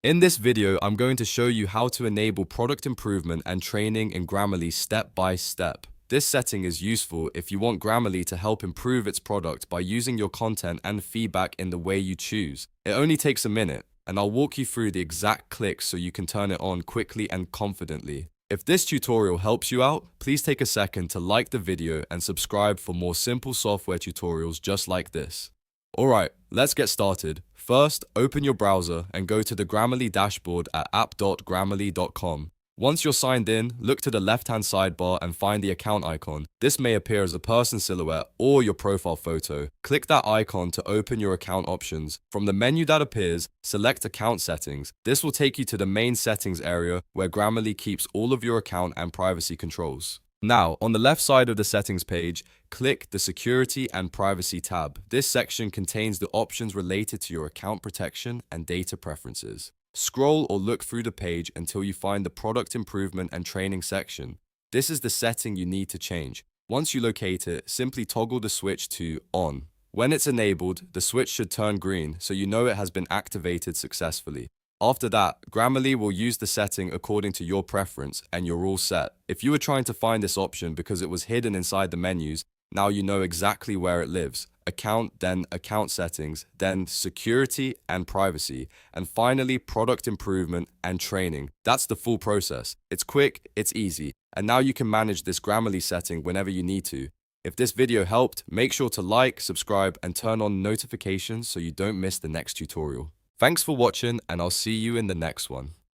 In this video, I'm going to show you how to enable product improvement and training in Grammarly step by step. This setting is useful if you want Grammarly to help improve its product by using your content and feedback in the way you choose. It only takes a minute, and I'll walk you through the exact clicks so you can turn it on quickly and confidently. If this tutorial helps you out, please take a second to like the video and subscribe for more simple software tutorials just like this. Alright, let's get started. First, open your browser and go to the Grammarly dashboard at app.grammarly.com. Once you're signed in, look to the left-hand sidebar and find the account icon. This may appear as a person silhouette or your profile photo. Click that icon to open your account options. From the menu that appears, select Account Settings. This will take you to the main settings area where Grammarly keeps all of your account and privacy controls. Now, on the left side of the settings page, click the Security and Privacy tab. This section contains the options related to your account protection and data preferences. Scroll or look through the page until you find the Product Improvement and Training section. This is the setting you need to change. Once you locate it, simply toggle the switch to On. When it's enabled, the switch should turn green, so you know it has been activated successfully. After that, Grammarly will use the setting according to your preference and you're all set. If you were trying to find this option because it was hidden inside the menus, now you know exactly where it lives. Account, then Account Settings, then Security and Privacy, and finally Product Improvement and Training. That's the full process. It's quick, it's easy, and now you can manage this Grammarly setting whenever you need to. If this video helped, make sure to like, subscribe, and turn on notifications so you don't miss the next tutorial. Thanks for watching, and I'll see you in the next one.